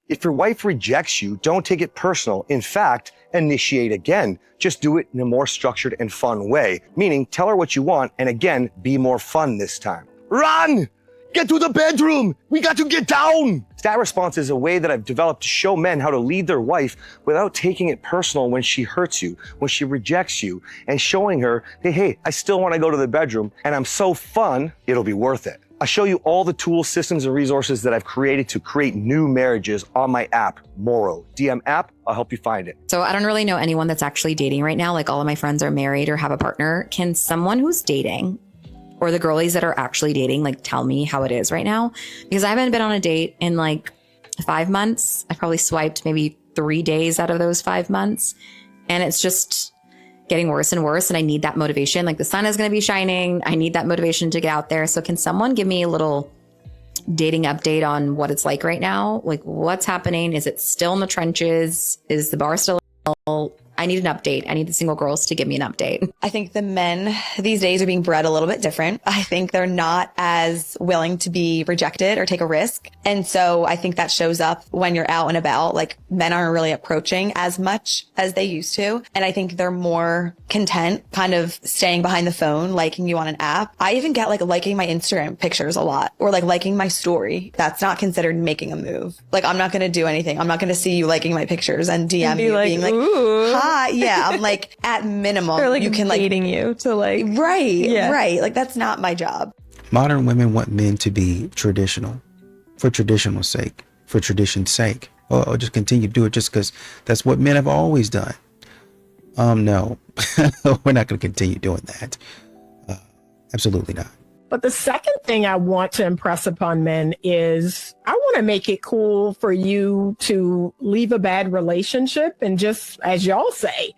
If your wife rejects you, don't take it personal. In fact, initiate again. Just do it in a more structured and fun way, meaning tell her what you want and again, be more fun this time. Run! Get to the bedroom! We got to get down! That response is a way that I've developed to show men how to lead their wife without taking it personal when she hurts you, when she rejects you, and showing her, hey, I still want to go to the bedroom and I'm so fun, it'll be worth it. I show you all the tools, systems, and resources that I've created to create new marriages on my app, Moro. DM app, I'll help you find it. So I don't really know anyone that's actually dating right now. Like all of my friends are married or have a partner. Can someone who's dating or the girlies that are actually dating, like tell me how it is right now? Because I haven't been on a date in like 5 months. I probably swiped maybe 3 days out of those 5 months. And it's just getting worse and worse. And I need that motivation. Like the sun is going to be shining. I need that motivation to get out there. So can someone give me a little dating update on what it's like right now? Like what's happening? Is it still in the trenches? Is the bar still? I need an update. I need the single girls to give me an update. I think the men these days are being bred a little bit different. I think they're not as willing to be rejected or take a risk. And so I think that shows up when you're out and about. Like men aren't really approaching as much as they used to. And I think they're more content kind of staying behind the phone, liking you on an app. I even get like liking my Instagram pictures a lot or like liking my story. That's not considered making a move. Like I'm not going to do anything. I'm not going to see you liking my pictures and DM you being like, ooh. Hi. Yeah. I'm like at minimum, or like you can like dating you to like, right. Yeah. Right. Like that's not my job. Modern women want men to be traditional for traditional's sake, for tradition's sake, or just continue to do it just because that's what men have always done. No, we're not going to continue doing that. Absolutely not. But the second thing I want to impress upon men is I want to make it cool for you to leave a bad relationship and just, as y'all say,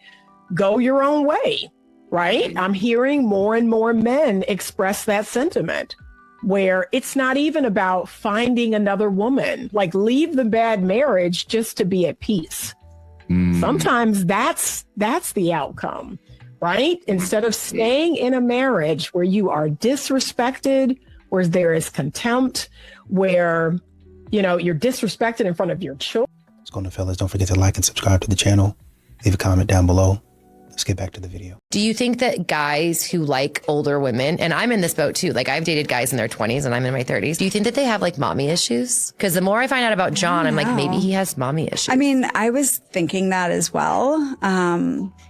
go your own way, right? I'm hearing more and more men express that sentiment where it's not even about finding another woman, like leave the bad marriage just to be at peace. Sometimes that's the outcome. Right? Instead of staying in a marriage where you are disrespected, where there is contempt, where, you know, you're disrespected in front of your children. What's going on, fellas? Don't forget to like and subscribe to the channel. Leave a comment down below. Let's get back to the video. Do you think that guys who like older women, and I'm in this boat too, like I've dated guys in their 20s and I'm in my 30s. Do you think that they have like mommy issues? Because the more I find out about John, I'm like, maybe he has mommy issues. I mean, I was thinking that as well.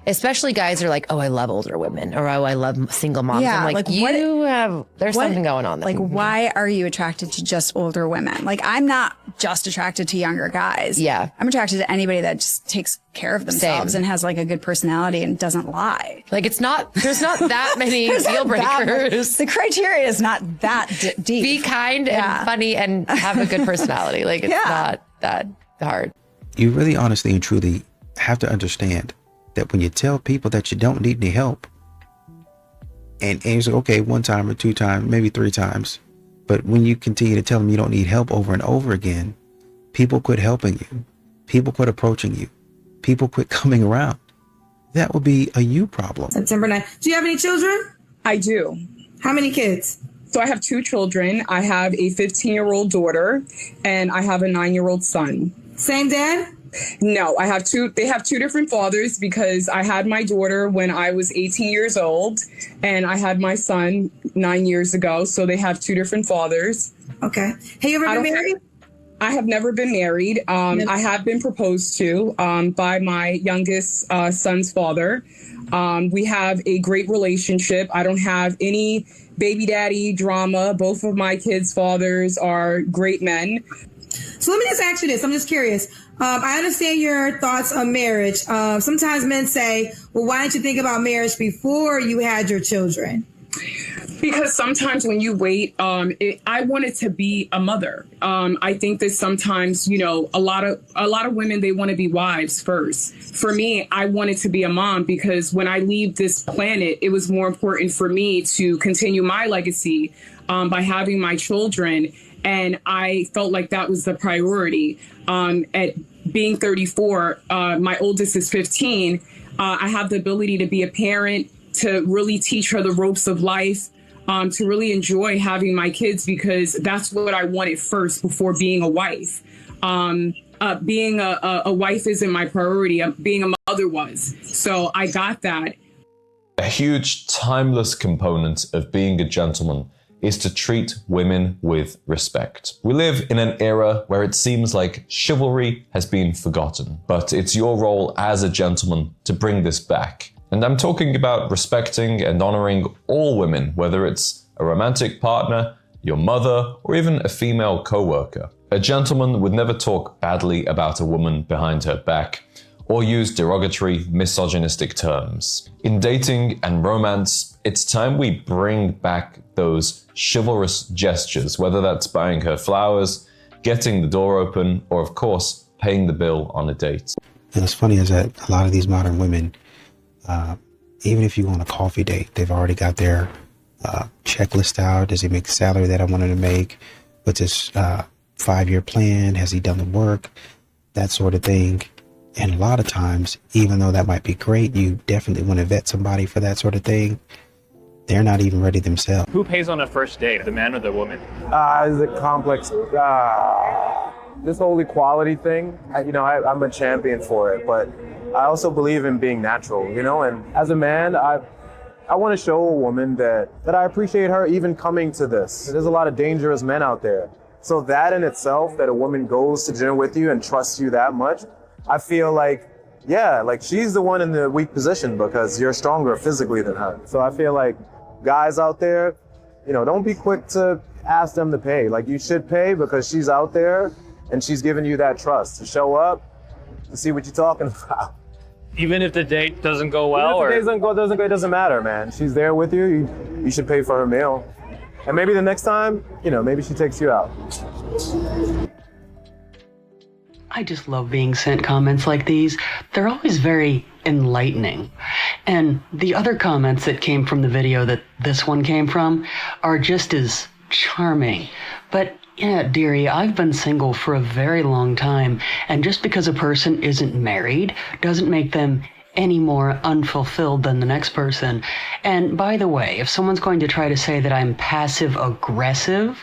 Especially guys are like, oh, I love older women, or oh, I love single moms. Yeah, I'm like there's something going on there. Like, why are you attracted to just older women? Like, I'm not just attracted to younger guys. Yeah. I'm attracted to anybody that just takes care of themselves and has like a good personality and doesn't lie. Like there's not that many deal breakers. The criteria is not that deep. Be kind and funny and have a good personality. Like it's not that hard. You really honestly and truly have to understand that when you tell people that you don't need any help, and it's like, okay, 1 time or 2 times, maybe 3 times, but when you continue to tell them you don't need help over and over again, people quit helping you. People quit approaching you. People quit coming around. That would be a you problem. September 9th. Do you have any children? I do. How many kids? So I have 2 children. I have a 15-year-old daughter and I have a 9-year-old son. Same dad? No, I have 2. They have 2 different fathers because I had my daughter when I was 18 years old and I had my son 9 years ago. So they have 2 different fathers. Okay. Have you ever been married? I have never been married. I have been proposed to by my youngest son's father. We have a great relationship. I don't have any baby daddy drama. Both of my kids' fathers are great men. So let me just ask you this. I'm just curious. I understand your thoughts on marriage. Sometimes men say, well, why didn't you think about marriage before you had your children? Because sometimes when you wait, I wanted to be a mother. I think that sometimes, you know, a lot of women, they want to be wives first. For me, I wanted to be a mom because when I leave this planet, it was more important for me to continue my legacy by having my children. And I felt like that was the priority. At being 34, my oldest is 15. I have the ability to be a parent, to really teach her the ropes of life, to really enjoy having my kids because that's what I wanted first before being a wife. being a wife isn't my priority. Being a mother was. So I got that. A huge timeless component of being a gentleman is to treat women with respect. We live in an era where it seems like chivalry has been forgotten, but it's your role as a gentleman to bring this back. And I'm talking about respecting and honoring all women, whether it's a romantic partner, your mother, or even a female co-worker. A gentleman would never talk badly about a woman behind her back or use derogatory, misogynistic terms. In dating and romance, it's time we bring back those chivalrous gestures, whether that's buying her flowers, getting the door open, or of course, paying the bill on a date. And what's funny is that a lot of these modern women, even if you go on a coffee date, they've already got their checklist out. Does he make the salary that I wanted to make? What's his 5-year plan? Has he done the work? That sort of thing. And a lot of times, even though that might be great, you definitely want to vet somebody for that sort of thing. They're not even ready themselves. Who pays on a first date, the man or the woman? It's a complex. This whole equality thing, I'm a champion for it, but I also believe in being natural, and as a man, I want to show a woman that I appreciate her even coming to this. There's a lot of dangerous men out there. So that in itself, that a woman goes to dinner with you and trusts you that much, I feel like, she's the one in the weak position because you're stronger physically than her. So I feel like guys out there, don't be quick to ask them to pay. Like, you should pay because she's out there and she's giving you that trust to show up, to see what you're talking about. Even if the date doesn't go well? Even if the date it doesn't matter, man. She's there with you. You should pay for her meal. And maybe the next time, maybe she takes you out. I just love being sent comments like these. They're always very enlightening. And the other comments that came from the video that this one came from are just as charming. But yeah, dearie, I've been single for a very long time, and just because a person isn't married doesn't make them any more unfulfilled than the next person. And by the way, if someone's going to try to say that I'm passive aggressive,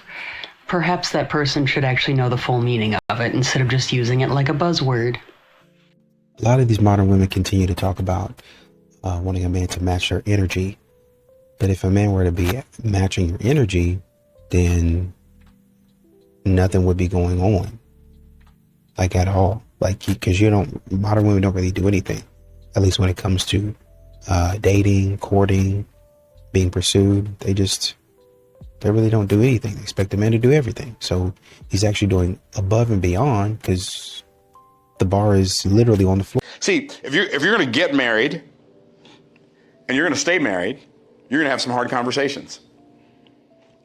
perhaps that person should actually know the full meaning of it instead of just using it like a buzzword. A lot of these modern women continue to talk about wanting a man to match their energy. But if a man were to be matching your energy, then nothing would be going on. Like, at all. Like, because modern women don't really do anything. At least when it comes to dating, courting, being pursued. They really don't do anything. They expect the man to do everything. So he's actually doing above and beyond because the bar is literally on the floor. See, if you're going to get married and you're going to stay married, you're going to have some hard conversations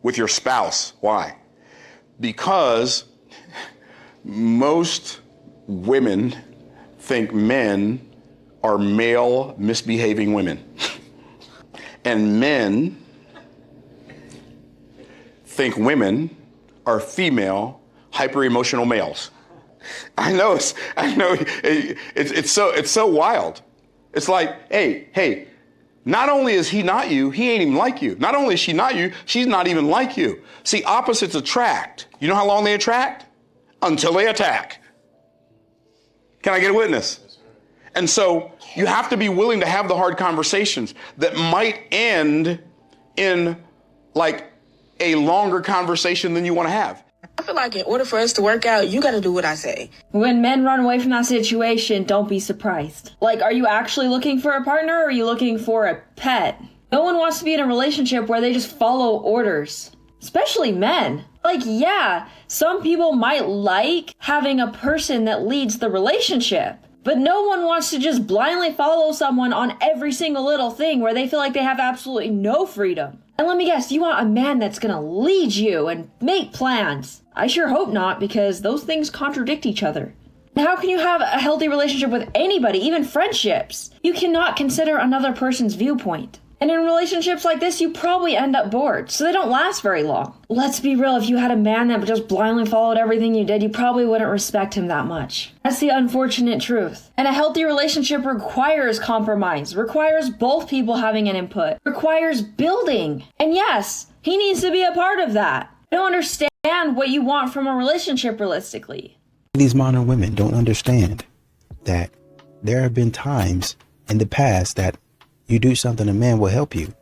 with your spouse. Why? Because most women think men are male misbehaving women. And men think women are female hyper-emotional males. I know it's so wild. It's like, hey, not only is he not you, he ain't even like you. Not only is she not you, she's not even like you. See, opposites attract. You know how long they attract? Until they attack. Can I get a witness? And so you have to be willing to have the hard conversations that might end in like a longer conversation than you want to have. I feel like in order for us to work out, you got to do what I say. When men run away from that situation, don't be surprised. Like, are you actually looking for a partner or are you looking for a pet? No one wants to be in a relationship where they just follow orders, especially men. Like, yeah, some people might like having a person that leads the relationship, but no one wants to just blindly follow someone on every single little thing where they feel like they have absolutely no freedom. And let me guess, you want a man that's gonna lead you and make plans. I sure hope not, because those things contradict each other. How can you have a healthy relationship with anybody, even friendships? You cannot consider another person's viewpoint. And in relationships like this, you probably end up bored, so they don't last very long. Let's be real, if you had a man that just blindly followed everything you did, you probably wouldn't respect him that much. That's the unfortunate truth. And a healthy relationship requires compromise, requires both people having an input, requires building. And yes, he needs to be a part of that. I don't understand what you want from a relationship realistically. These modern women don't understand that there have been times in the past that you do something, a man will help you.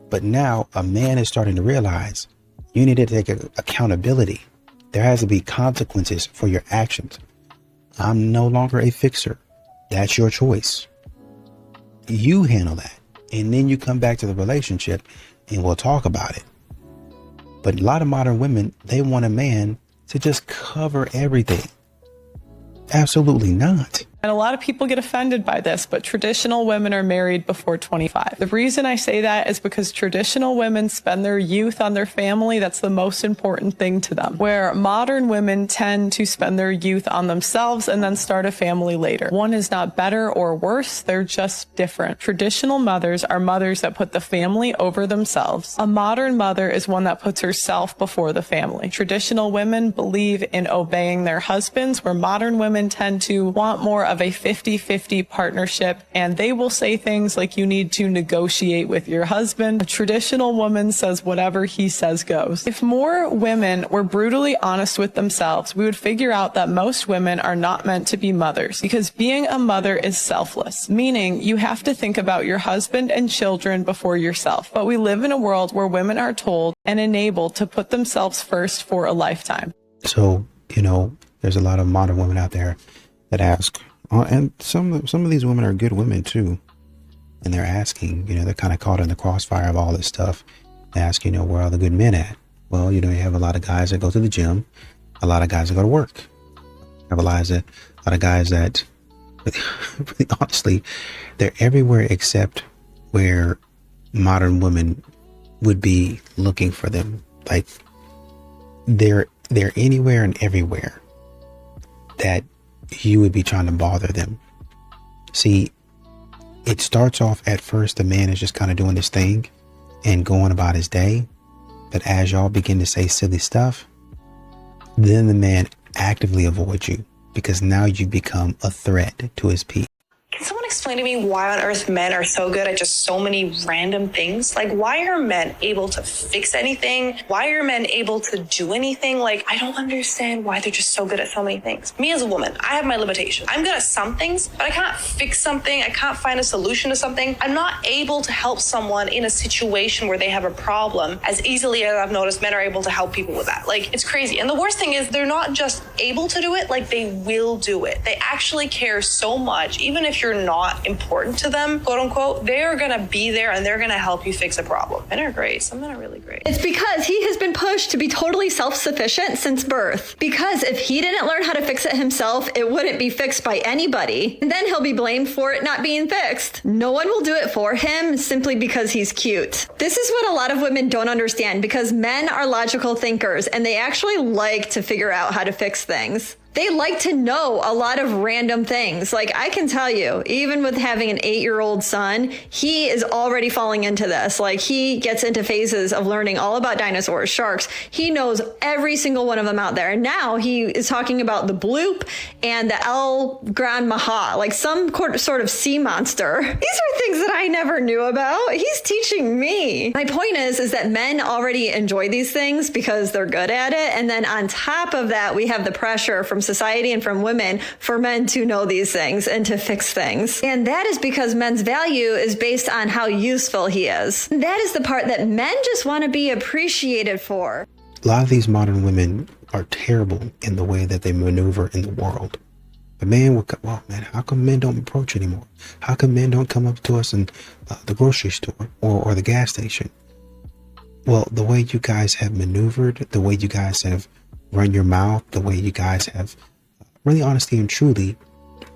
But now a man is starting to realize you need to take accountability. There has to be consequences for your actions. I'm no longer a fixer. That's your choice. You handle that. And then you come back to the relationship and we'll talk about it. But a lot of modern women, they want a man to just cover everything. Absolutely not. And a lot of people get offended by this, but traditional women are married before 25. The reason I say that is because traditional women spend their youth on their family. That's the most important thing to them. Where modern women tend to spend their youth on themselves and then start a family later. One is not better or worse. They're just different. Traditional mothers are mothers that put the family over themselves. A modern mother is one that puts herself before the family. Traditional women believe in obeying their husbands, where modern women tend to want more of a 50-50 partnership, and they will say things like you need to negotiate with your husband. A traditional woman says whatever he says goes. If more women were brutally honest with themselves, we would figure out that most women are not meant to be mothers, because being a mother is selfless, meaning you have to think about your husband and children before yourself. But we live in a world where women are told and enabled to put themselves first for a lifetime. So, there's a lot of modern women out there that ask, and some of these women are good women too. And they're asking, they're kind of caught in the crossfire of all this stuff. They ask, where are the good men at? Well, you have a lot of guys that go to the gym, a lot of guys that go to work. You have a lot of guys that, really honestly, they're everywhere except where modern women would be looking for them. Like they're anywhere and everywhere that you would be trying to bother them. See, it starts off at first, the man is just kind of doing his thing and going about his day. But as y'all begin to say silly stuff, then the man actively avoids you because now you become a threat to his peace. Can someone explain to me why on earth men are so good at just so many random things? Like, why are men able to fix anything? Why are men able to do anything? Like, I don't understand why they're just so good at so many things. Me as a woman, I have my limitations. I'm good at some things, but I cannot fix something. I can't find a solution to something. I'm not able to help someone in a situation where they have a problem as easily as I've noticed men are able to help people with that. Like, it's crazy. And the worst thing is they're not just able to do it, like they will do it. They actually care so much, even if you're not important to them, quote unquote, they're gonna be there and they're gonna help you fix a problem. Men are great. Some men are really great. It's because he has been pushed to be totally self-sufficient since birth. Because if he didn't learn how to fix it himself, it wouldn't be fixed by anybody. And then he'll be blamed for it not being fixed. No one will do it for him simply because he's cute. This is what a lot of women don't understand, because men are logical thinkers and they actually like to figure out how to fix things. They like to know a lot of random things. Like, I can tell you, even with having an 8-year-old son, he is already falling into this. Like, he gets into phases of learning all about dinosaurs, sharks. He knows every single one of them out there. And now he is talking about the bloop and the El Gran Maha, like some sort of sea monster. These are things that I never knew about. He's teaching me. My point is that men already enjoy these things because they're good at it. And then on top of that, we have the pressure from society and from women for men to know these things and to fix things. And that is because men's value is based on how useful he is. That is the part that men just want to be appreciated for. A lot of these modern women are terrible in the way that they maneuver in the world. The man will come, well, man, how come men don't approach anymore? How come men don't come up to us in the grocery store or the gas station? Well, the way you guys have maneuvered, the way you guys have run your mouth, the way you guys have really honestly and truly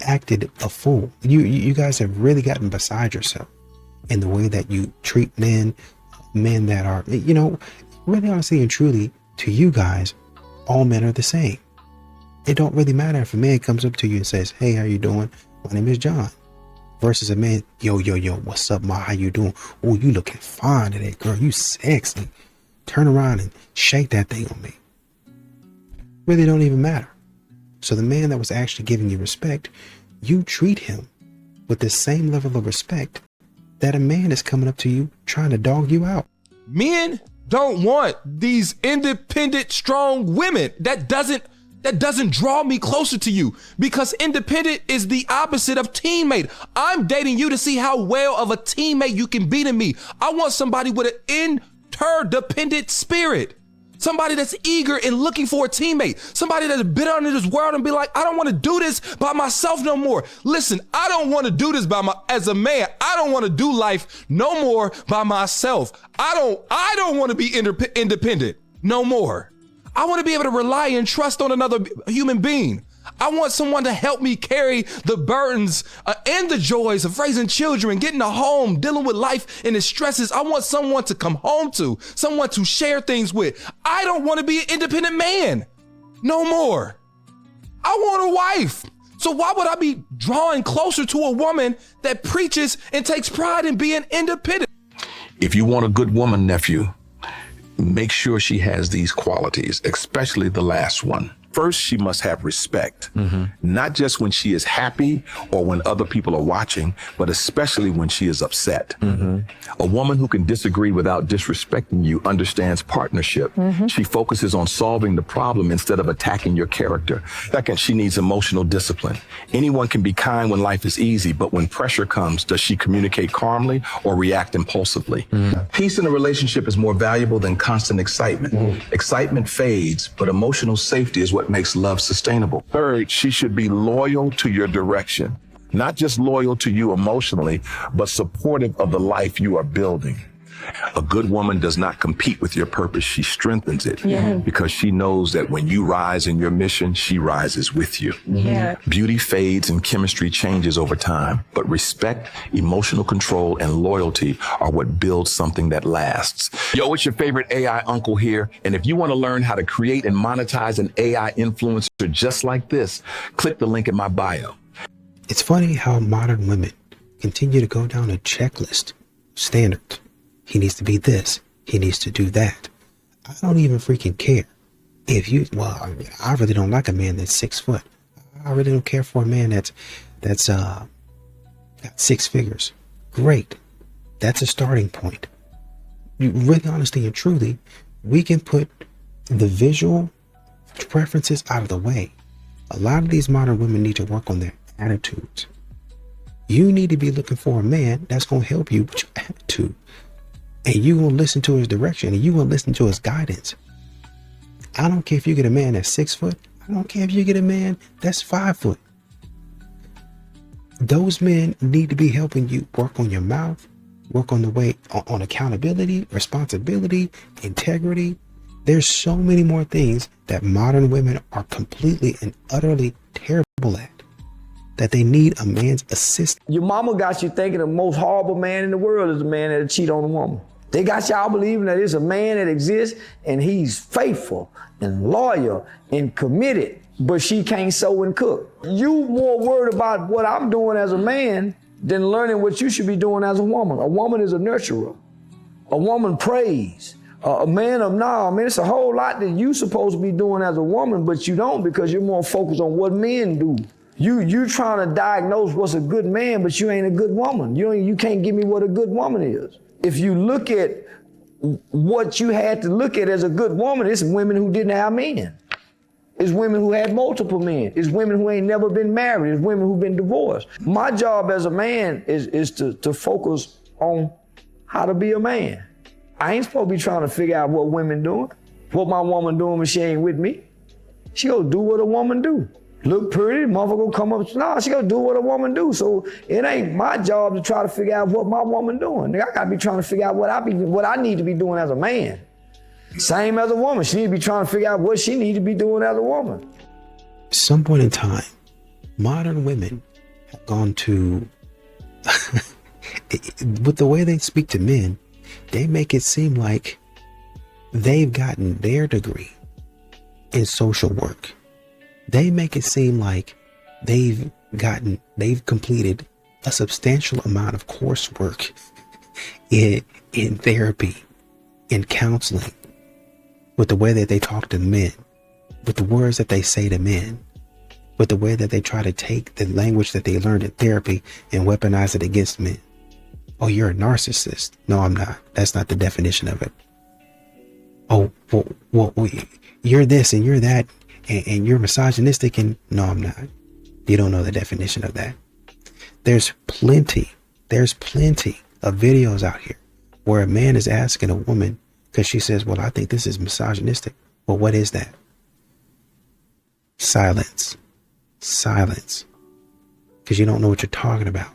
acted a fool. You guys have really gotten beside yourself in the way that you treat men that are, really honestly and truly, to you guys, all men are the same. It don't really matter if a man comes up to you and says, hey, how you doing? My name is John. Versus a man, yo, what's up, ma? How you doing? Oh, you looking fine today, girl. You sexy. Turn around and shake that thing on me. Really don't even matter. So the man that was actually giving you respect, you treat him with the same level of respect that a man is coming up to you trying to dog you out. Men don't want these independent, strong women. that doesn't draw me closer to you, because independent is the opposite of teammate. I'm dating you to see how well of a teammate you can be to me. I want somebody with an interdependent spirit. Somebody that's eager and looking for a teammate. Somebody that's been under this world and be like, I don't want to do this by myself no more. Listen, I don't want to do this as a man. I don't want to do life no more by myself. I don't want to be independent no more. I want to be able to rely and trust on another human being. I want someone to help me carry the burdens and the joys of raising children, getting a home, dealing with life and its stresses. I want someone to come home to, someone to share things with. I don't want to be an independent man no more. I want a wife. So why would I be drawing closer to a woman that preaches and takes pride in being independent? If you want a good woman, nephew, make sure she has these qualities, especially the last one. First, she must have respect, not just when she is happy or when other people are watching, but especially when she is upset. A woman who can disagree without disrespecting you understands partnership. She focuses on solving the problem instead of attacking your character. Second, she needs emotional discipline. Anyone can be kind when life is easy, but when pressure comes, does she communicate calmly or react impulsively? Peace in a relationship is more valuable than constant excitement. Excitement fades, but emotional safety is what makes love sustainable. Third, she should be loyal to your direction, not just loyal to you emotionally, but supportive of the life you are building. A good woman does not compete with your purpose. She strengthens it because she knows that when you rise in your mission, she rises with you. Beauty fades and chemistry changes over time, but respect, emotional control, and loyalty are what builds something that lasts. Yo, it's your favorite AI uncle here. And if you want to learn how to create and monetize an AI influencer just like this, click the link in my bio. It's funny how modern women continue to go down a checklist standards. He needs to be this. He needs to do that. I don't even freaking care. I really don't like a man that's 6 foot. I really don't care for a man that's got 6 figures. Great. That's a starting point. Really, honestly and truly, we can put the visual preferences out of the way. A lot of these modern women need to work on their attitudes. You need to be looking for a man that's going to help you with your attitude. And you will listen to his direction and you will listen to his guidance. I don't care if you get a man that's 6 foot. I don't care if you get a man that's 5 foot. Those men need to be helping you work on your mouth, work on the way on accountability, responsibility, integrity. There's so many more things that modern women are completely and utterly terrible at, that they need a man's assist. Your mama got you thinking the most horrible man in the world is a man that'll cheat on a woman. They got y'all believing that it's a man that exists and he's faithful and loyal and committed, but she can't sew and cook. You more worried about what I'm doing as a man than learning what you should be doing as a woman. A woman is a nurturer. A woman prays. A man of now, it's a whole lot that you supposed to be doing as a woman, but you don't because you're more focused on what men do. You trying to diagnose what's a good man, but you ain't a good woman. You can't give me what a good woman is. If you look at what you had to look at as a good woman, it's women who didn't have men. It's women who had multiple men. It's women who ain't never been married. It's women who've been divorced. My job as a man is to focus on how to be a man. I ain't supposed to be trying to figure out what women doing, what my woman doing when she ain't with me. She gonna do what a woman do. Look pretty, motherfucker gonna come up. No, she gonna do what a woman do. So it ain't my job to try to figure out what my woman doing. I gotta be trying to figure out what I need to be doing as a man. Same as a woman. She need to be trying to figure out what she need to be doing as a woman. At some point in time, modern women have gone to, with the way they speak to men, they make it seem like they've gotten their degree in social work. They make it seem like they've completed a substantial amount of coursework in therapy, in counseling, with the way that they talk to men, with the words that they say to men, with the way that they try to take the language that they learned in therapy and weaponize it against men. Oh, you're a narcissist. No, I'm not. That's not the definition of it. Oh, well, you're this and you're that. and you're misogynistic, and no, I'm not. You don't know the definition of that. There's plenty of videos out here where a man is asking a woman because she says, well, I think this is misogynistic. Well, what is that? Silence. Because you don't know what you're talking about.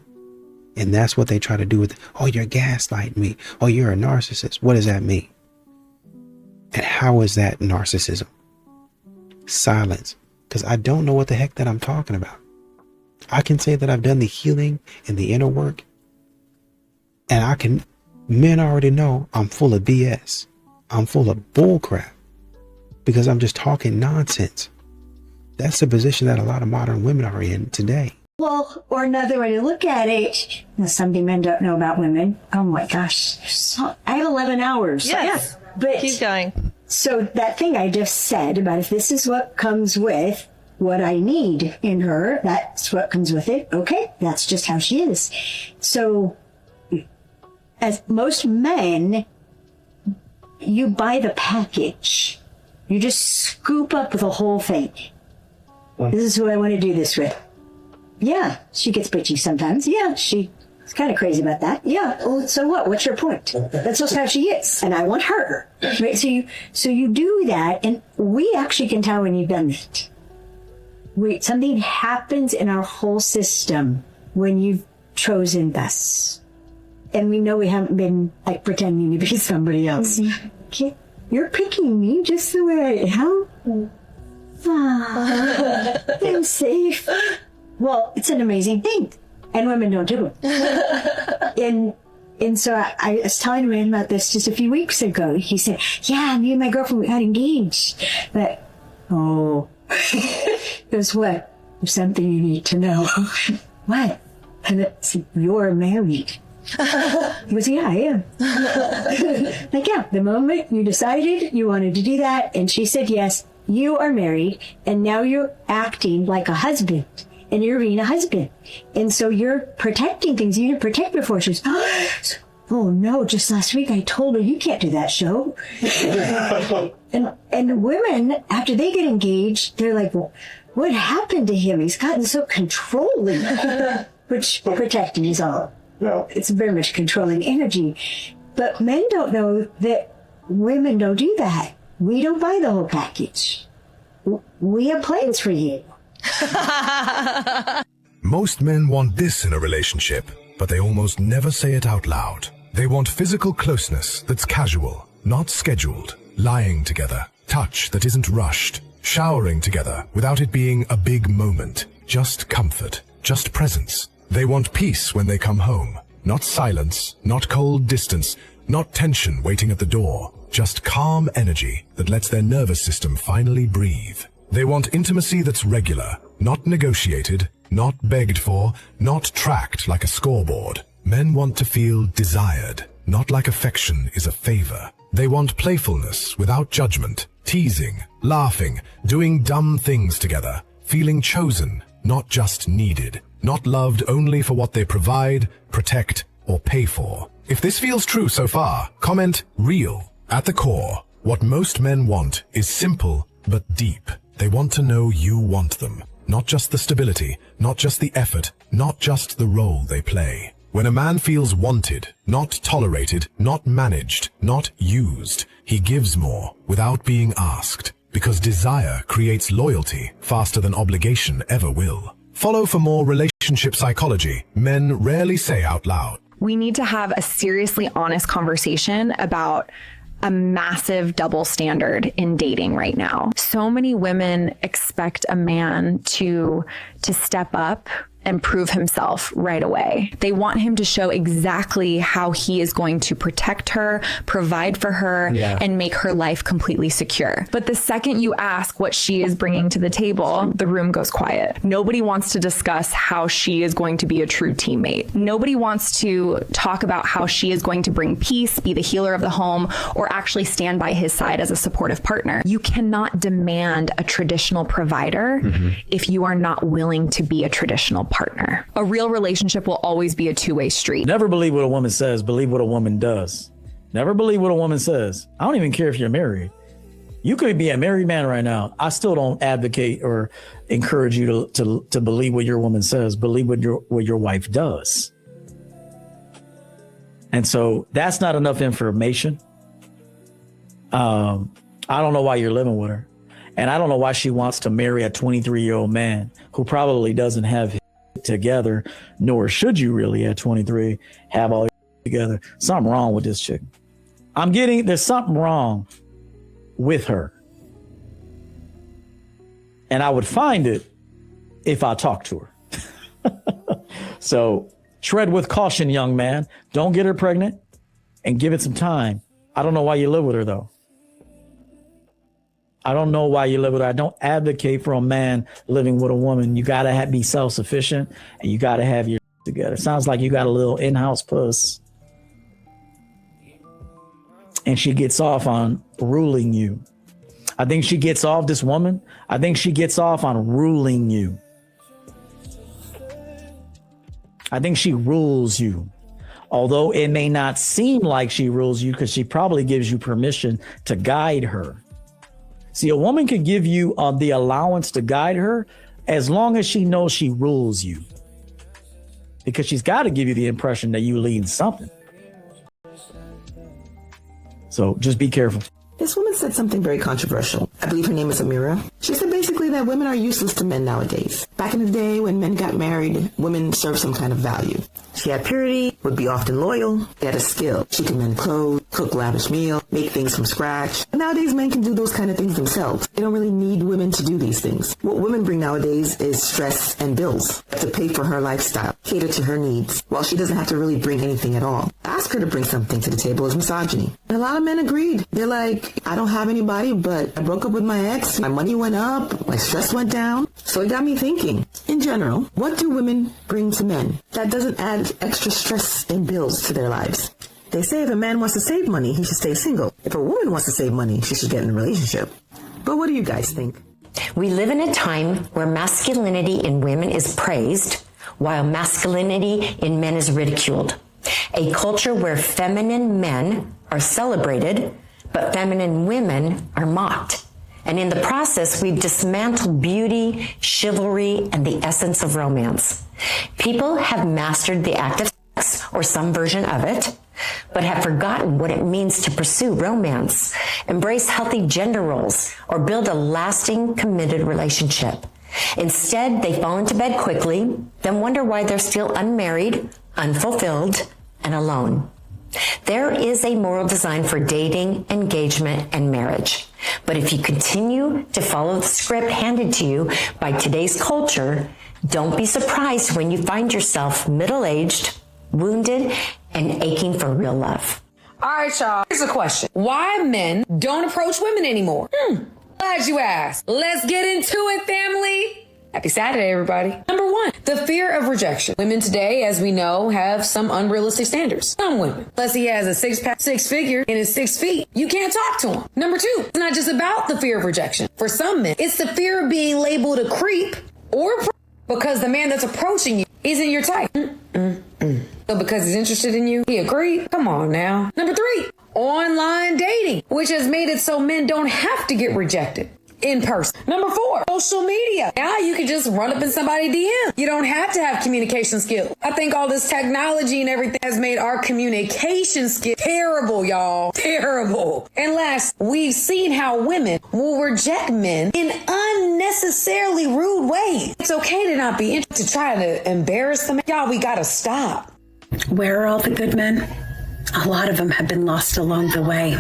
And that's what they try to do with, oh, you're gaslighting me. Oh, you're a narcissist. What does that mean? And how is that narcissism? Silence. Because I don't know what the heck that I'm talking about. I can say that I've done the healing and the inner work. And men already know I'm full of BS. I'm full of bullcrap. Because I'm just talking nonsense. That's the position that a lot of modern women are in today. Well, or another way to look at it, something men don't know about women. Oh my gosh. I have 11 hours. Yes. Yeah, but keep going. So that thing I just said about if this is what comes with what I need in her, that's what comes with it. Okay, that's just how she is. So as most men, you buy the package. You just scoop up the whole thing. This is who I want to do this with. Yeah, she gets bitchy sometimes. Yeah, she's kind of crazy about that. Yeah, well, so what? What's your point? That's just how she is, and I want her. Right? So you do that, and we actually can tell when you've done that. Something happens in our whole system when you've chosen us, and we know we haven't been like pretending to be somebody else. Mm-hmm. Okay, you're picking me just the way I am. I'm safe. Well, it's an amazing thing, and women don't do it. And so I was telling a man about this just a few weeks ago. He said, "Yeah, me and my girlfriend, we got engaged." But goes, "What? There's something you need to know." What? And I said, "You're married." He goes, "Yeah, I am." Like, yeah, the moment you decided you wanted to do that, and she said yes, you are married, and now you're acting like a husband. And you're being a husband. And so you're protecting things you didn't protect before. She goes, "Oh no, just last week I told her you can't do that show." and women, after they get engaged, they're like, "Well, what happened to him? He's gotten so controlling." Which protecting is all. It's very much controlling energy. But men don't know that women don't do that. We don't buy the whole package. We have plans for you. Most men want this in a relationship, but they almost never say it out loud. They want physical closeness that's casual, not scheduled, lying together, touch that isn't rushed, showering together without it being a big moment, just comfort, just presence. They want peace when they come home, not silence, not cold distance, not tension waiting at the door, just calm energy that lets their nervous system finally breathe. They want intimacy that's regular, not negotiated, not begged for, not tracked like a scoreboard. Men want to feel desired, not like affection is a favor. They want playfulness without judgment, teasing, laughing, doing dumb things together, feeling chosen, not just needed, not loved only for what they provide, protect, or pay for. If this feels true so far, comment real. At the core, what most men want is simple but deep. They want to know you want them, not just the stability, not just the effort, not just the role they play. When a man feels wanted, not tolerated, not managed, not used, he gives more without being asked, because desire creates loyalty faster than obligation ever will. Follow for more relationship psychology men rarely say out loud. We need to have a seriously honest conversation about a massive double standard in dating right now. So many women expect a man to step up and prove himself right away. They want him to show exactly how he is going to protect her, provide for her, and make her life completely secure. But the second you ask what she is bringing to the table, the room goes quiet. Nobody wants to discuss how she is going to be a true teammate. Nobody wants to talk about how she is going to bring peace, be the healer of the home, or actually stand by his side as a supportive partner. You cannot demand a traditional provider if you are not willing to be a traditional partner. A real relationship will always be a two-way street. Never believe what a woman says, believe what a woman does. Never believe what a woman says. I don't even care if you're married. You could be a married man right now. I still don't advocate or encourage you to believe what your woman says. Believe what your wife does. And so that's not enough information. I don't know why you're living with her. And I don't know why she wants to marry a 23-year-old man who probably doesn't have it together, nor should you really at 23 have all together. Something wrong with this chick. There's something wrong with her. And I would find it if I talked to her. So tread with caution, young man. Don't get her pregnant and give it some time. I don't know why you live with her, though. I don't know why you live with her. I don't advocate for a man living with a woman. You got to be self-sufficient and you got to have your together. Sounds like you got a little in-house puss. And she gets off on ruling you. I think she gets off, this woman, I think she gets off on ruling you. I think she rules you. Although it may not seem like she rules you because she probably gives you permission to guide her. See, a woman can give you the allowance to guide her as long as she knows she rules you. Because she's got to give you the impression that you lead something. So just be careful. This woman said something very controversial. I believe her name is Amira. She said basically that women are useless to men nowadays. Back in the day when men got married, women served some kind of value. She had purity, would be often loyal, had a skill. She could mend clothes, cook lavish meal, make things from scratch. But nowadays men can do those kind of things themselves. They don't really need women to do these things. What women bring nowadays is stress and bills to pay for her lifestyle, cater to her needs, while she doesn't have to really bring anything at all. Ask her to bring something to the table is misogyny. And a lot of men agreed. They're like, I don't have anybody, but I broke up with my ex. My money went up. My stress went down. So it got me thinking, in general, what do women bring to men that doesn't add extra stress and bills to their lives? They say if a man wants to save money, he should stay single. If a woman wants to save money, she should get in a relationship. But what do you guys think? We live in a time where masculinity in women is praised, while masculinity in men is ridiculed. A culture where feminine men are celebrated, but feminine women are mocked. And in the process, we've dismantled beauty, chivalry, and the essence of romance. People have mastered the act of sex, or some version of it, but have forgotten what it means to pursue romance, embrace healthy gender roles, or build a lasting, committed relationship. Instead, they fall into bed quickly, then wonder why they're still unmarried, unfulfilled, and alone. There is a moral design for dating, engagement, and marriage. But if you continue to follow the script handed to you by today's culture, don't be surprised when you find yourself middle-aged, wounded, and aching for real love. All right, y'all. Here's a question. Why men don't approach women anymore? Glad you asked. Let's get into it, family. Happy Saturday, everybody. Number one, the fear of rejection. Women today, as we know, have some unrealistic standards. Some women. Unless he has a six-pack, six figure, and is 6 feet, you can't talk to him. Number two, it's not just about the fear of rejection. For some men, it's the fear of being labeled a creep or because the man that's approaching you isn't your type. So because he's interested in you, he a creep? Come on now. Number three, online dating, which has made it so men don't have to get rejected in person. Number four, social media. Now you can just run up in somebody's DM. You don't have to have communication skills. I think all this technology and everything has made our communication skills terrible, y'all. Terrible. And last, we've seen how women will reject men in unnecessarily rude ways. It's okay to not be interested, to try to embarrass them. Y'all, we gotta stop. Where are all the good men? A lot of them have been lost along the way.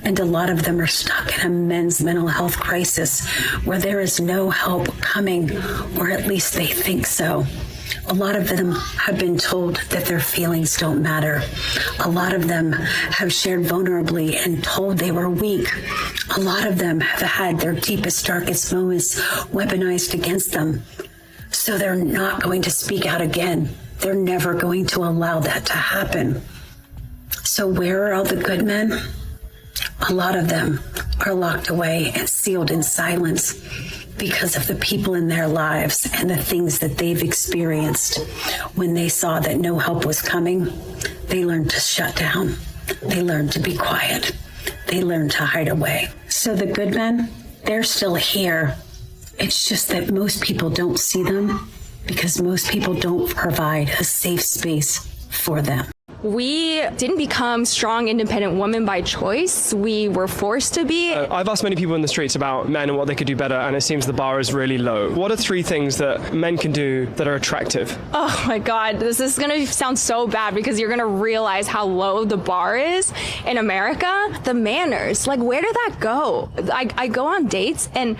And a lot of them are stuck in a men's mental health crisis where there is no help coming, or at least they think so. A lot of them have been told that their feelings don't matter. A lot of them have shared vulnerably and told they were weak. A lot of them have had their deepest, darkest moments weaponized against them. So they're not going to speak out again. They're never going to allow that to happen. So where are all the good men? A lot of them are locked away and sealed in silence because of the people in their lives and the things that they've experienced. When they saw that no help was coming, they learned to shut down. They learned to be quiet. They learned to hide away. So the good men, they're still here. It's just that most people don't see them because most people don't provide a safe space for them. We didn't become strong, independent women by choice. We were forced to be. I've asked many people in the streets about men and what they could do better, and it seems the bar is really low. What are 3 things that men can do that are attractive? Oh my God, this is going to sound so bad because you're going to realize how low the bar is in America. The manners, like where did that go? I go on dates and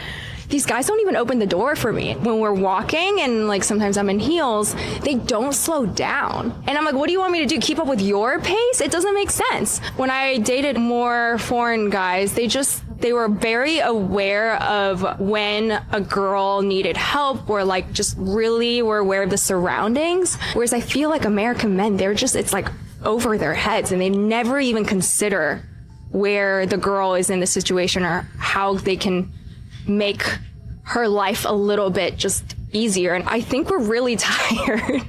these guys don't even open the door for me. When we're walking and like sometimes I'm in heels, they don't slow down. And I'm like, what do you want me to do? Keep up with your pace? It doesn't make sense. When I dated more foreign guys, they were very aware of when a girl needed help or like just really were aware of the surroundings. Whereas I feel like American men, it's like over their heads and they never even consider where the girl is in the situation or how they can make her life a little bit just easier. And I think we're really tired.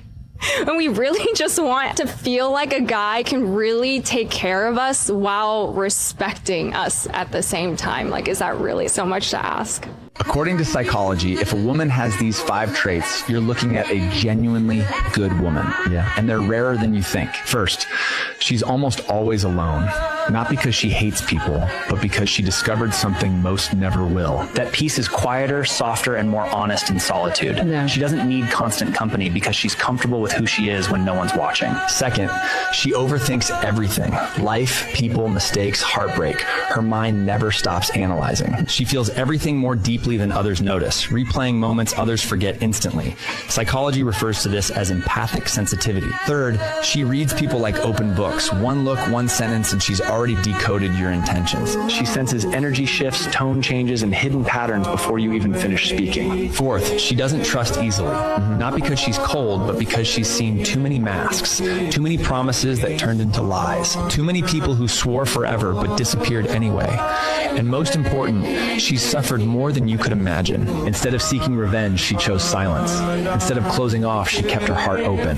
And we really just want to feel like a guy can really take care of us while respecting us at the same time. Like, is that really so much to ask? According to psychology, if a woman has these 5 traits, you're looking at a genuinely good woman. Yeah. And they're rarer than you think. First, she's almost always alone. Not because she hates people, but because she discovered something most never will. That peace is quieter, softer, and more honest in solitude. Yeah. She doesn't need constant company because she's comfortable with who she is when no one's watching. Second, she overthinks everything. Life, people, mistakes, heartbreak. Her mind never stops analyzing. She feels everything more deeply than others notice, replaying moments others forget instantly. Psychology refers to this as empathic sensitivity. Third, she reads people like open books. One look, one sentence, and she's already decoded your intentions. She senses energy shifts, tone changes, and hidden patterns before you even finish speaking. Fourth, she doesn't trust easily. Not because she's cold, but because she's seen too many masks, too many promises that turned into lies, too many people who swore forever but disappeared anyway. And most important, she's suffered more than you could imagine. Instead of seeking revenge, she chose silence. Instead of closing off, she kept her heart open.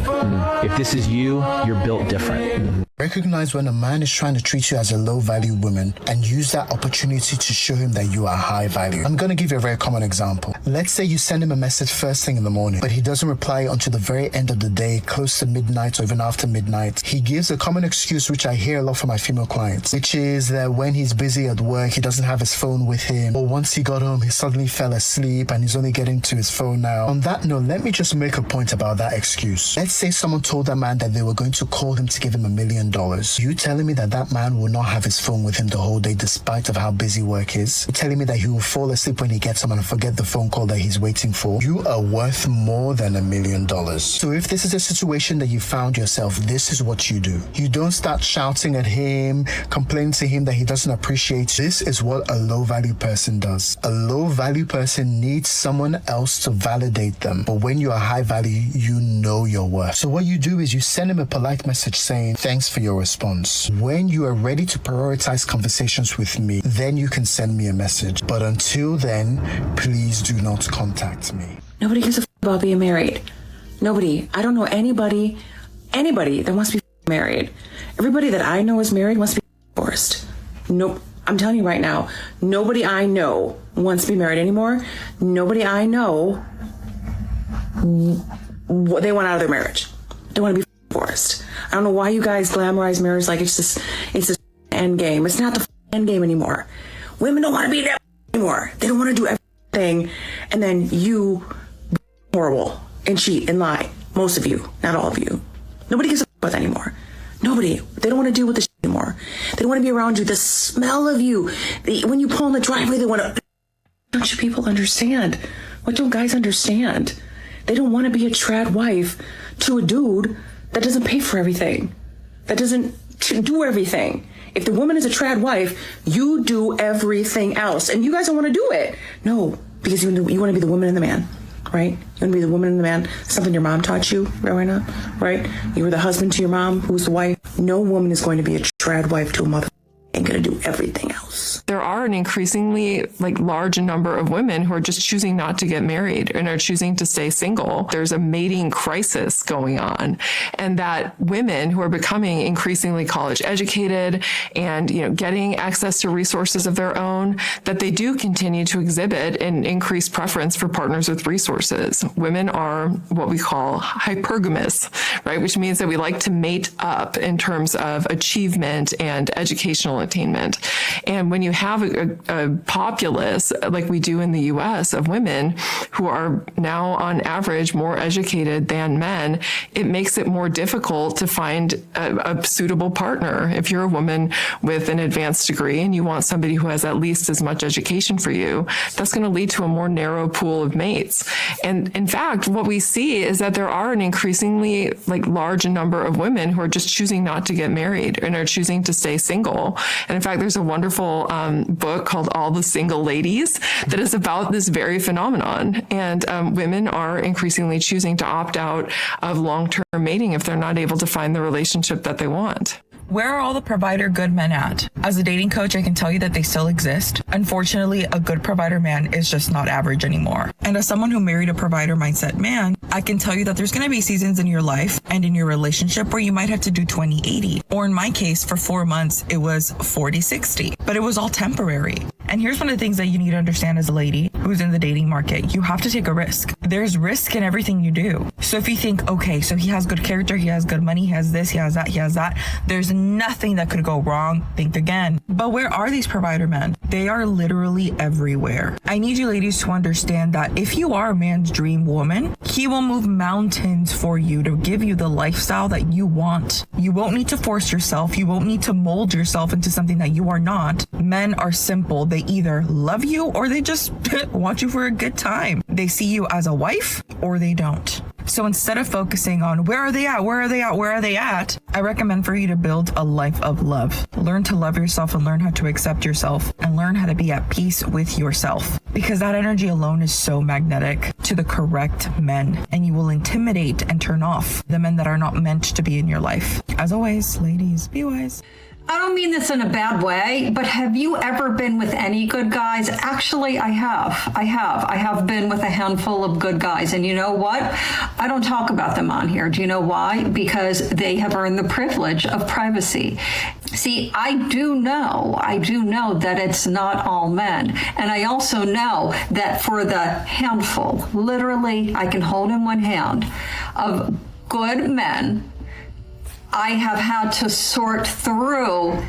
If this is you, you're built different. Recognize when a man is trying to treat you as a low-value woman and use that opportunity to show him that you are high value. I'm going to give you a very common example. Let's say you send him a message first thing in the morning, but he doesn't reply until the very end of the day, close to midnight or even after midnight. He gives a common excuse, which I hear a lot from my female clients, which is that when he's busy at work, he doesn't have his phone with him, or once he got home, he suddenly fell asleep and he's only getting to his phone now. On that note, let me just make a point about that excuse. Let's say someone told that man that they were going to call him to give him $1 million. You telling me that that man will not have his phone with him the whole day despite of how busy work is? You're telling me that he will fall asleep when he gets home and forget the phone call that he's waiting for? You are worth more than $1 million. So if this is a situation that you found yourself, this is what you do. You don't start shouting at him, complaining to him that he doesn't appreciate you. This is what a low-value person does. A low-value person needs someone else to validate them. But when you are high value, you know your worth. So what you do is you send him a polite message saying, thanks for your response. When you are ready to prioritize conversations with me, then you can send me a message. But until then, please do not contact me. Nobody gives a about being married. Nobody. I don't know anybody that wants to be married. Everybody that I know is married wants to be divorced. Nope. I'm telling you right now, nobody I know wants to be married anymore. Nobody I know, they want out of their marriage. They want to be divorced. I don't know why you guys glamorize marriage like it's this end game. It's not the end game anymore. Women don't want to be there anymore. They don't want to do everything. And then you be horrible and cheat and lie. Most of you, not all of you. Nobody gives a about that anymore. Nobody. They don't want to deal with this anymore. They don't want to be around you. The smell of you. When you pull in the driveway, they want to... Don't you people understand? What don't guys understand? They don't want to be a trad wife to a dude that doesn't pay for everything, that doesn't do everything. If the woman is a trad wife, you do everything else, and you guys don't want to do it. No, because you want to be the woman and the man, right? You want to be the woman and the man. Something your mom taught you growing up, right? You were the husband to your mom, who was the wife. No woman is going to be a trad wife to a mother and going to do everything else. There are an increasingly large number of women who are just choosing not to get married and are choosing to stay single. There's a mating crisis going on, and that women who are becoming increasingly college educated and, getting access to resources of their own, that they do continue to exhibit an increased preference for partners with resources. Women are what we call hypergamous, right? Which means that we like to mate up in terms of achievement and educational attainment. And when you have a populace like we do in the US of women who are now on average more educated than men, it makes it more difficult to find a suitable partner. If you're a woman with an advanced degree and you want somebody who has at least as much education for you, that's going to lead to a more narrow pool of mates. And in fact, what we see is that there are an increasingly large number of women who are just choosing not to get married and are choosing to stay single. And in fact, there's a wonderful book called All the Single Ladies that is about this very phenomenon. And women are increasingly choosing to opt out of long-term mating if they're not able to find the relationship that they want. Where are all the provider good men at? As a dating coach, I can tell you that they still exist. Unfortunately, a good provider man is just not average anymore. And as someone who married a provider mindset man, I can tell you that there's going to be seasons in your life and in your relationship where you might have to do 20-80. Or in my case, for 4 months, it was 40-60. But it was all temporary. And here's one of the things that you need to understand as a lady who's in the dating market. You have to take a risk. There's risk in everything you do. So if you think, okay, so he has good character, he has good money, he has this, he has that, there's nothing that could go wrong. Think again. But where are these provider men? They are literally everywhere. I need you ladies to understand that if you are a man's dream woman, he will move mountains for you to give you the lifestyle that you want. You won't need to force yourself. You won't need to mold yourself into something that you are not. Men are simple. They either love you or they just want you for a good time. They see you as a wife or they don't. So instead of focusing on where are they at, I recommend for you to build a life of love. Learn to love yourself and learn how to accept yourself and learn how to be at peace with yourself. Because that energy alone is so magnetic to the correct men, and you will intimidate and turn off the men that are not meant to be in your life. As always, ladies, be wise. I don't mean this in a bad way, but have you ever been with any good guys? Actually, I have. I have been with a handful of good guys. And you know what? I don't talk about them on here. Do you know why? Because they have earned the privilege of privacy. See, I do know that it's not all men. And I also know that for the handful, literally, I can hold in one hand, of good men, I have had to sort through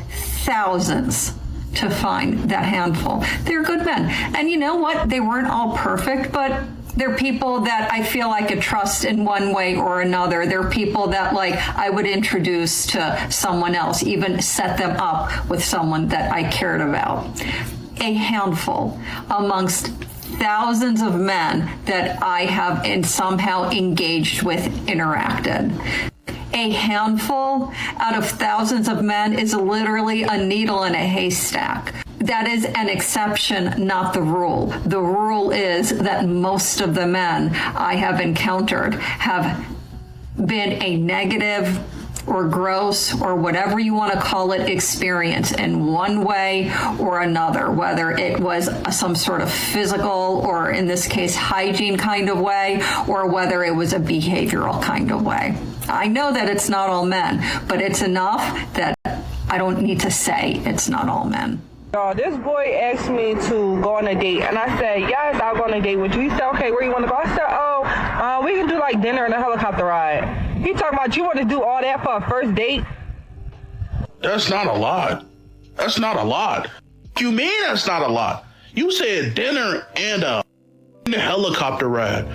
thousands to find that handful. They're good men. And you know what? They weren't all perfect, but they're people that I feel I could trust in one way or another. They're people that I would introduce to someone else, even set them up with someone that I cared about. A handful amongst thousands of men that I have somehow engaged with, interacted. A handful out of thousands of men is literally a needle in a haystack. That is an exception, not the rule. The rule is that most of the men I have encountered have been a negative or gross or whatever you want to call it experience in one way or another, whether it was some sort of physical or in this case hygiene kind of way, or whether it was a behavioral kind of way. I know that it's not all men, but it's enough that I don't need to say it's not all men. This boy asked me to go on a date, and I said, yes, I'll go on a date with you. He said, okay, where you want to go? I said, we can do dinner and a helicopter ride. He talking about you want to do all that for a first date? That's not a lot. That's not a lot. What you mean that's not a lot? You said dinner and a helicopter ride.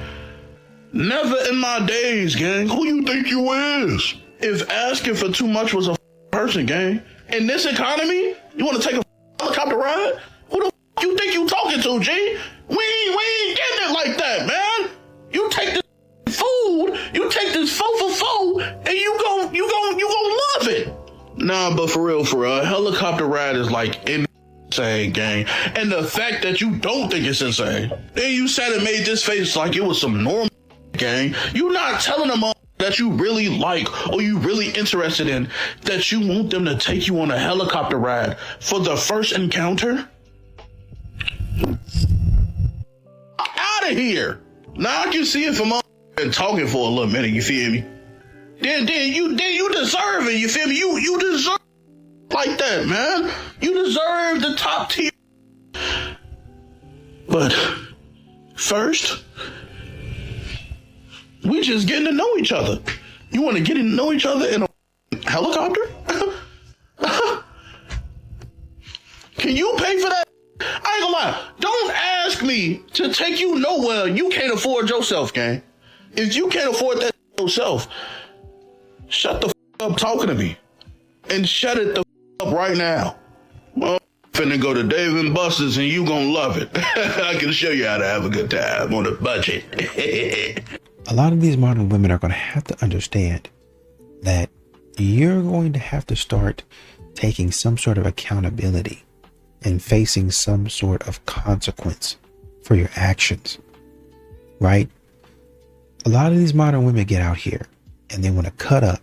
Never in my days, gang. Who you think you is? If asking for too much was a person, gang. In this economy, you want to take a helicopter ride? Who the you think you talking to, G? We ain't getting it like that, man. You take this food, you take this food, and you gon' love it. Nah, but for real, a helicopter ride is insane, gang. And the fact that you don't think it's insane, then you said it made this face like it was some normal, gang. You not telling them all that you really like or you really interested in, that you want them to take you on a helicopter ride for the first encounter? Out of here. Now I can see if I'm been talking for a little minute, you feel me? Then you deserve it, you feel me? You deserve like that, man. You deserve the top tier. But first, we just getting to know each other. You want to get to know each other in a helicopter? Can you pay for that? I ain't gonna lie. Don't ask me to take you nowhere you can't afford yourself, gang. If you can't afford that yourself, shut the up talking to me. And shut it the up right now. Well, I'm finna go to Dave & Buster's and you gonna love it. I can show you how to have a good time on a budget. A lot of these modern women are going to have to understand that you're going to have to start taking some sort of accountability and facing some sort of consequence for your actions, right? A lot of these modern women get out here and they want to cut up,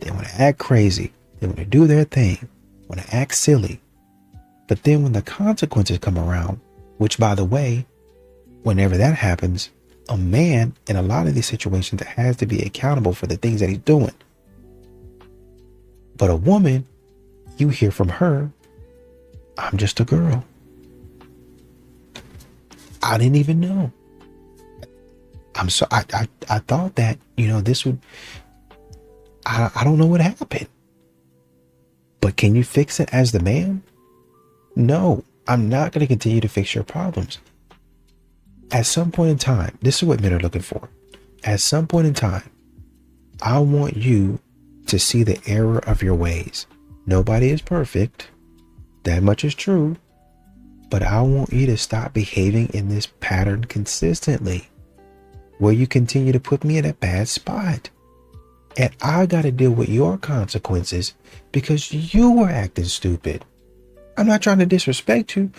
they want to act crazy, they want to do their thing, want to act silly. But then when the consequences come around, which by the way, whenever that happens, a man in a lot of these situations has to be accountable for the things that he's doing. But a woman, you hear from her, I'm just a girl. I didn't even know. I thought that, this would, I don't know what happened. But can you fix it as the man? No, I'm not going to continue to fix your problems. At some point in time, this is what men are looking for. At some point in time, I want you to see the error of your ways. Nobody is perfect. That much is true. But I want you to stop behaving in this pattern consistently, where you continue to put me in a bad spot. And I got to deal with your consequences because you were acting stupid. I'm not trying to disrespect you,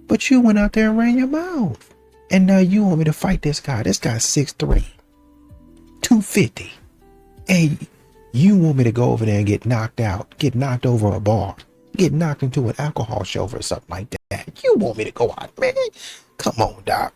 but you went out there and ran your mouth. And now you want me to fight this guy. This guy's 6'3", 250. And you want me to go over there and get knocked out, get knocked over a bar, get knocked into an alcohol shelf or something like that. You want me to go out, man? Come on, Doc.